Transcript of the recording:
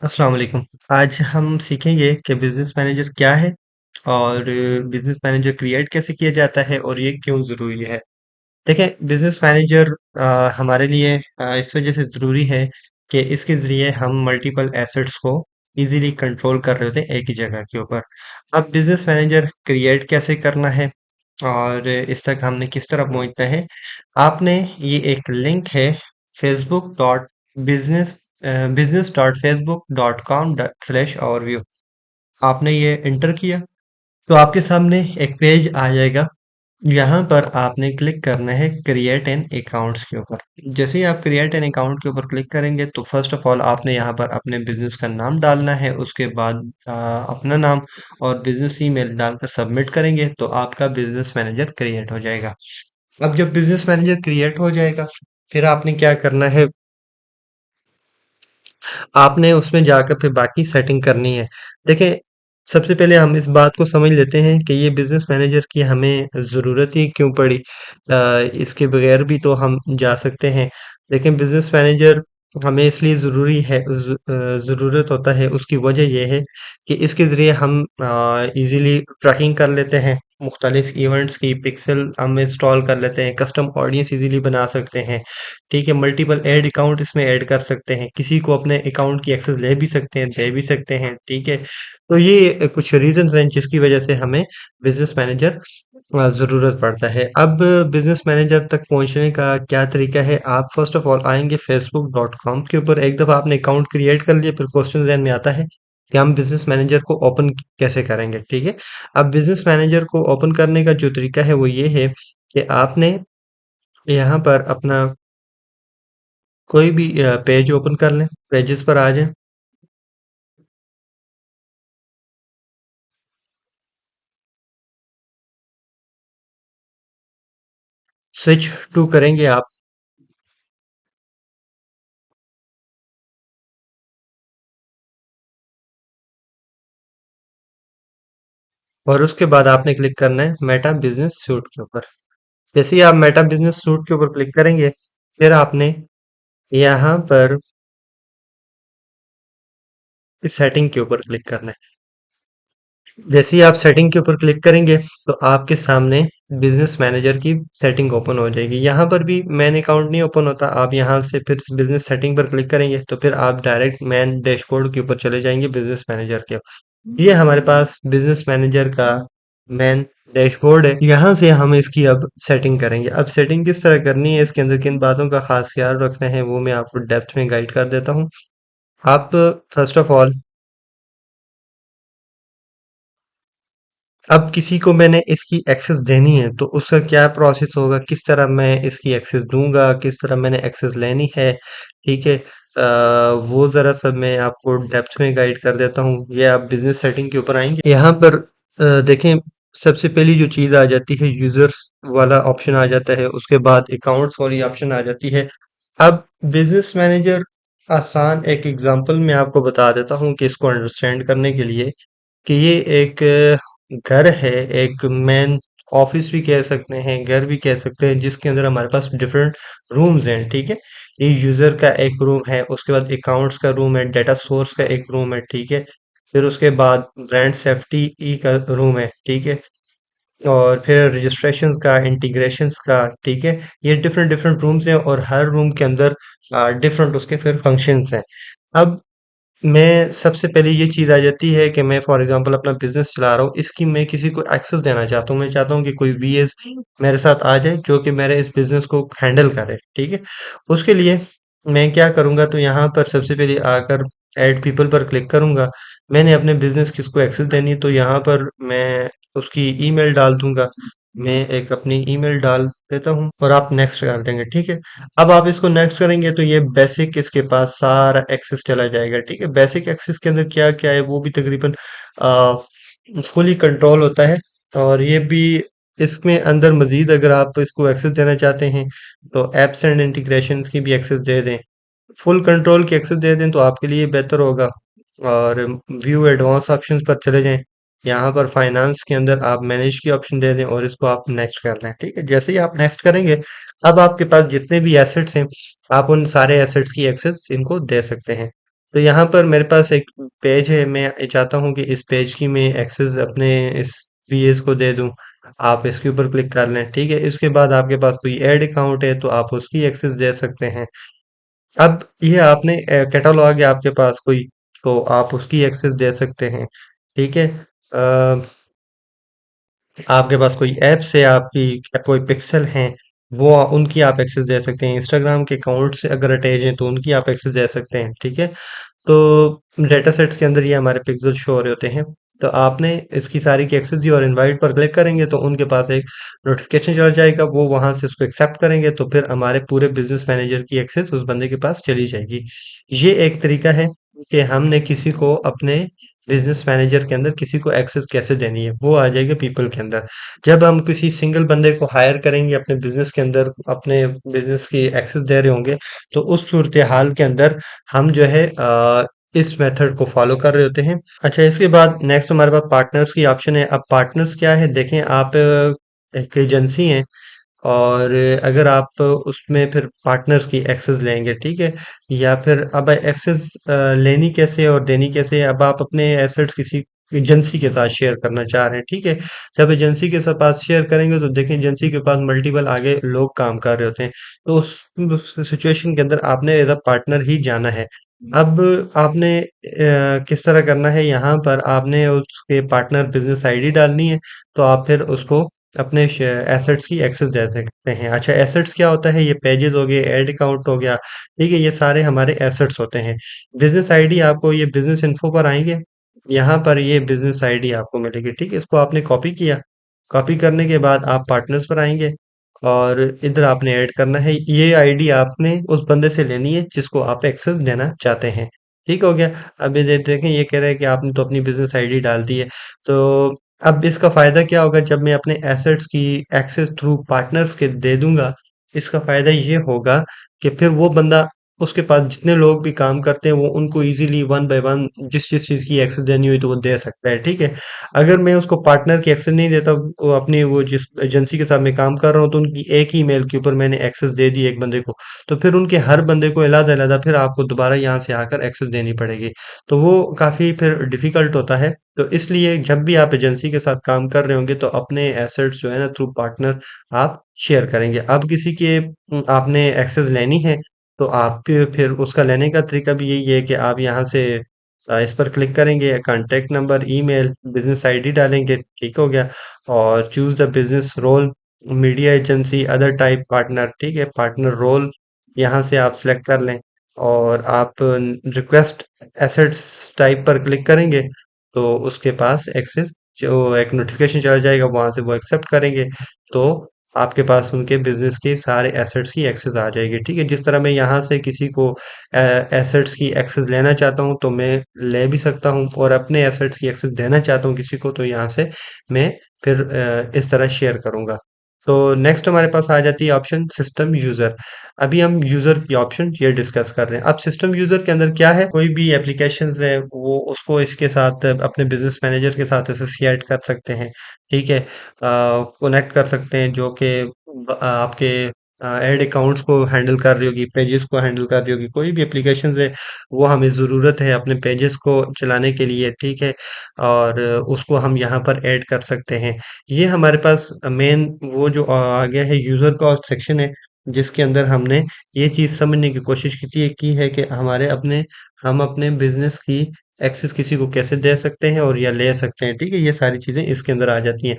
अस्सलाम वालेकुम। आज हम सीखेंगे कि बिज़नेस मैनेजर क्या है और बिज़नेस मैनेजर क्रिएट कैसे किया जाता है और ये क्यों ज़रूरी है। देखें, बिज़नेस मैनेजर हमारे लिए इस वजह से ज़रूरी है कि इसके ज़रिए हम मल्टीपल एसेट्स को इजीली कंट्रोल कर रहे होते हैं एक ही जगह के ऊपर। अब बिज़नेस मैनेजर क्रिएट कैसे करना है और इस तक हमने किस तरह पहुंचना है। आपने ये एक लिंक है Facebook dot business business dot Facebook dot com slash overview, आपने ये इंटर किया तो आपके सामने एक पेज आ जाएगा। यहाँ पर आपने क्लिक करना है क्रिएट एन अकाउंट्स के ऊपर। जैसे ही आप क्रिएट एन अकाउंट के ऊपर क्लिक करेंगे तो फर्स्ट ऑफ ऑल आपने यहाँ पर अपने बिजनेस का नाम डालना है, उसके बाद अपना नाम और बिजनेस ईमेल डालकर सबमिट करेंगे तो आपका बिजनेस मैनेजर क्रिएट हो जाएगा। अब जब बिजनेस मैनेजर क्रिएट हो जाएगा फिर आपने क्या करना है, आपने उसमें जाकर फिर बाकी सेटिंग करनी है। देखिए, सबसे पहले हम इस बात को समझ लेते हैं कि ये बिज़नेस मैनेजर की हमें ज़रूरत ही क्यों पड़ी। इसके बगैर भी तो हम जा सकते हैं, लेकिन बिज़नेस मैनेजर हमें इसलिए ज़रूरत होता है, उसकी वजह ये है कि इसके ज़रिए हम ईज़िली ट्रैकिंग कर लेते हैं, मुख्तलिफ इवेंट्स की पिक्सेल हम इंस्टॉल कर लेते हैं, कस्टम ऑडियंस ईज़िली बना सकते हैं। ठीक है, मल्टीपल ऐड अकाउंट इसमें ऐड कर सकते हैं, किसी को अपने अकाउंट की एक्सेस ले भी सकते हैं, दे भी सकते हैं। ठीक है, तो ये कुछ रीजंस हैं जिसकी वजह से हमें बिजनेस मैनेजर ज़रूरत पड़ता है। अब बिजनेस मैनेजर तक पहुंचने का क्या तरीका है, आप फर्स्ट ऑफ ऑल आएंगे facebook.com के ऊपर। एक दफ़ा आपने अकाउंट क्रिएट कर लिया फिर क्वेश्चन ज़हन में आता है कि हम बिजनेस मैनेजर को ओपन कैसे करेंगे। ठीक है, अब बिजनेस मैनेजर को ओपन करने का जो तरीका है वो ये है कि आपने यहाँ पर अपना कोई भी पेज ओपन कर लें, पेजेस पर आ जाएं। स्विच टू करेंगे आप और उसके बाद आपने क्लिक करना है मेटा बिजनेस सूट के ऊपर। जैसे ही आप मेटा बिजनेस सूट के ऊपर क्लिक करेंगे फिर आपने यहाँ पर इस सेटिंग के ऊपर क्लिक करना है। जैसे ही आप सेटिंग के ऊपर क्लिक करेंगे तो आपके सामने बिजनेस मैनेजर की सेटिंग ओपन हो जाएगी। यहाँ पर भी मैन अकाउंट नहीं ओपन होता, आप यहाँ से फिर बिजनेस सेटिंग पर क्लिक करेंगे तो फिर आप डायरेक्ट मैन डैशबोर्ड के ऊपर चले जाएंगे बिजनेस मैनेजर के। ये हमारे पास बिजनेस मैनेजर का मेन डैशबोर्ड है। यहाँ से हम इसकी अब सेटिंग करेंगे। अब सेटिंग किस तरह करनी है, इसके अंदर किन बातों का खास ख्याल रखना है वो मैं आपको डेप्थ में गाइड कर देता हूँ। आप फर्स्ट ऑफ ऑल, अब किसी को मैंने इसकी एक्सेस देनी है तो उसका क्या प्रोसेस होगा, किस तरह मैं इसकी एक्सेस दूंगा, किस तरह मैंने एक्सेस लेनी है। ठीक है, वो ज़रा सा मैं आपको डेप्थ में गाइड कर देता हूँ। ये आप बिजनेस सेटिंग के ऊपर आएंगे, यहाँ पर देखें, सबसे पहली जो चीज़ आ जाती है यूजर्स वाला ऑप्शन आ जाता है, उसके बाद अकाउंट्स वाली ऑप्शन आ जाती है। अब बिजनेस मैनेजर आसान एक एग्जांपल मैं आपको बता देता हूँ कि इसको अंडरस्टैंड करने के लिए, कि ये एक घर है, एक मेन ऑफिस भी कह सकते हैं, घर भी कह सकते हैं, जिसके अंदर हमारे पास डिफरेंट रूम्स हैं। ठीक है, ये यूजर का एक रूम है, उसके बाद अकाउंट्स का रूम है, डेटा सोर्स का एक रूम है। ठीक है, फिर उसके बाद ब्रांड सेफ्टी ई का रूम है। ठीक है, और फिर रजिस्ट्रेशंस का, इंटीग्रेशंस का। ठीक है, ये डिफरेंट डिफरेंट रूम्स हैं और हर रूम के अंदर डिफरेंट उसके फिर फंक्शंस हैं। अब मैं सबसे पहले ये चीज़ आ जाती है कि मैं फॉर एग्जांपल अपना बिजनेस चला रहा हूँ, इसकी मैं किसी को एक्सेस देना चाहता हूँ। मैं चाहता हूँ कि कोई वीएस मेरे साथ आ जाए जो कि मेरे इस बिजनेस को हैंडल करे। ठीक है, उसके लिए मैं क्या करूँगा, तो यहाँ पर सबसे पहले आकर ऐड पीपल पर क्लिक करूँगा। मैंने अपने बिजनेस किसको एक्सेस देनी है तो यहाँ पर मैं उसकी ईमेल डाल दूंगा। मैं एक अपनी ईमेल डाल देता हूँ और आप नेक्स्ट कर देंगे। ठीक है, अब आप इसको नेक्स्ट करेंगे तो ये बेसिक इसके पास सारा एक्सेस चला जाएगा। ठीक है, बेसिक एक्सेस के अंदर क्या क्या है वो भी तकरीबन फुली कंट्रोल होता है। और ये भी इसमें अंदर मजीद अगर आप इसको एक्सेस देना चाहते हैं तो एप्स एंड इंटीग्रेशंस की भी एक्सेस दे दें, फुल कंट्रोल की एक्सेस दे दें तो आपके लिए बेहतर होगा। और व्यू एडवांस ऑप्शंस पर चले जाएं, यहाँ पर फाइनेंस के अंदर आप मैनेज की ऑप्शन दे दें और इसको आप नेक्स्ट कर दें। ठीक है, जैसे ही आप नेक्स्ट करेंगे अब आपके पास जितने भी एसेट्स हैं आप उन सारे एसेट्स की एक्सेस इनको दे सकते हैं। तो यहाँ पर मेरे पास एक पेज है, मैं चाहता हूँ कि इस पेज की मैं एक्सेस अपने इस पीएस को दे दूँ। आप इसके ऊपर क्लिक कर लें, ठीक है? इसके बाद आपके पास कोई ऐड अकाउंट है तो आप उसकी एक्सेस दे सकते हैं। अब ये आपने कैटलॉग है आपके पास कोई, तो आप उसकी एक्सेस दे सकते हैं, ठीक है? आपके पास कोई ऐप्स है, आपकी कोई पिक्सल हैं, वो उनकी आप एक्सेस दे सकते हैं। इंस्टाग्राम के अकाउंट से अगर अटैच हैं तो उनकी आप एक्सेस दे सकते हैं, ठीक है? तो डेटा सेट्स के अंदर ये हमारे पिक्सल शो हो रहे होते हैं। तो आपने इसकी सारी की एक्सेस दी और इनवाइट पर क्लिक करेंगे तो उनके पास एक नोटिफिकेशन चला जाएगा, वो वहां से उसको एक्सेप्ट करेंगे तो फिर हमारे पूरे बिजनेस मैनेजर की एक्सेस उस बंदे के पास चली जाएगी। ये एक तरीका है कि हमने किसी को अपने बिजनेस मैनेजर के अंदर किसी को एक्सेस कैसे देनी है, वो आ जाएगा पीपल के अंदर। जब हम किसी सिंगल बंदे को हायर करेंगे अपने बिजनेस के अंदर, अपने बिजनेस की एक्सेस दे रहे होंगे, तो उस सूरत हाल के अंदर हम जो है इस मेथड को फॉलो कर रहे होते हैं। अच्छा, इसके बाद नेक्स्ट हमारे पास पार्टनर्स की ऑप्शन है। अब पार्टनर्स क्या है, देखें आप एक एजेंसी हैं और अगर आप उसमें फिर पार्टनर्स की एक्सेस लेंगे, ठीक है? या फिर अब एक्सेस लेनी कैसे और देनी कैसे है? अब आप अपने एसेट्स किसी एजेंसी के साथ शेयर करना चाह रहे हैं, ठीक है? जब एजेंसी के साथ पास शेयर करेंगे तो देखें एजेंसी के पास मल्टीपल आगे लोग काम कर रहे होते हैं, तो उस सिचुएशन के अंदर आपने एज अ पार्टनर ही जाना है। अब आपने किस तरह करना है, यहाँ पर आपने उसके पार्टनर बिजनेस आईडी डालनी है, तो आप फिर उसको अपने एसेट्स की एक्सेस दे सकते हैं। अच्छा, एसेट्स क्या होता है? ये पेजेस हो गए, ऐड अकाउंट हो गया, ठीक है? ये सारे हमारे एसेट्स होते हैं। बिजनेस आईडी आपको ये बिजनेस इन्फो पर आएंगे, यहाँ पर ये बिजनेस आईडी आपको मिलेगी, ठीक है? इसको आपने कॉपी किया, कॉपी करने के बाद आप पार्टनर्स पर आएंगे और इधर आपने ऐड करना है। ये आईडी आपने उस बंदे से लेनी है जिसको आप एक्सेस देना चाहते हैं। ठीक हो गया। अब ये देखें, ये कह रहा है कि आपने तो अपनी बिजनेस आईडी डाल दी है। तो अब इसका फायदा क्या होगा, जब मैं अपने एसेट्स की एक्सेस थ्रू पार्टनर्स के दे दूंगा, इसका फायदा ये होगा कि फिर वो बंदा, उसके पास जितने लोग भी काम करते हैं वो उनको इजीली वन बाय वन जिस जिस चीज की एक्सेस देनी हुई तो वो दे सकता है, ठीक है? अगर मैं उसको पार्टनर की एक्सेस नहीं देता, वो अपनी वो जिस एजेंसी के साथ मैं काम कर रहा हूँ तो उनकी एक ही मेल के ऊपर मैंने एक्सेस दे दी एक बंदे को, तो फिर उनके हर बंदे को अलग अलग फिर आपको दोबारा यहाँ से आकर एक्सेस देनी पड़ेगी, तो वो काफी फिर डिफिकल्ट होता है। तो इसलिए जब भी आप एजेंसी के साथ काम कर रहे होंगे तो अपने एसेट्स जो है ना थ्रू पार्टनर आप शेयर करेंगे। अब किसी के आपने एक्सेस लेनी है तो आप फिर उसका लेने का तरीका भी यही है कि आप यहाँ से इस पर क्लिक करेंगे, contact number, email, business ID डालेंगे, ठीक हो गया? और choose the business role, media agency, other type partner, ठीक है? पार्टनर रोल यहाँ से आप सिलेक्ट कर लें और आप रिक्वेस्ट एसेट्स टाइप पर क्लिक करेंगे, तो उसके पास एक्सेस जो एक नोटिफ़िकेशन चला जाएगा, वहाँ से वो एक्सेप्ट करेंगे, तो आपके पास उनके बिज़नेस के सारे एसेट्स की एक्सेस आ जाएगी, ठीक है? जिस तरह मैं यहाँ से किसी को एसेट्स की एक्सेस लेना चाहता हूँ तो मैं ले भी सकता हूँ और अपने एसेट्स की एक्सेस देना चाहता हूँ किसी को तो यहाँ से मैं फिर इस तरह शेयर करूँगा। तो नेक्स्ट हमारे पास आ जाती है ऑप्शन सिस्टम यूजर। अभी हम यूजर की ऑप्शन ये डिस्कस कर रहे हैं। अब सिस्टम यूजर के अंदर क्या है, कोई भी एप्लीकेशंस है वो उसको इसके साथ अपने बिजनेस मैनेजर के साथ एसोसिएट कर सकते हैं, ठीक है? कनेक्ट कर सकते हैं जो कि आपके ऐड अकाउंट्स को हैंडल कर रही होगी, पेजेस को हैंडल कर रही होगी, कोई भी एप्लीकेशंस है वो हमें ज़रूरत है अपने पेजेस को चलाने के लिए, ठीक है? और उसको हम यहाँ पर ऐड कर सकते हैं। ये हमारे पास मेन वो जो आ गया है यूज़र का सेक्शन है, जिसके अंदर हमने ये चीज़ समझने की कोशिश की है कि हमारे अपने हम अपने बिज़नेस की एक्सेस किसी को कैसे दे सकते हैं और या ले सकते हैं, ठीक है? ये सारी चीज़ें इसके अंदर आ जाती हैं।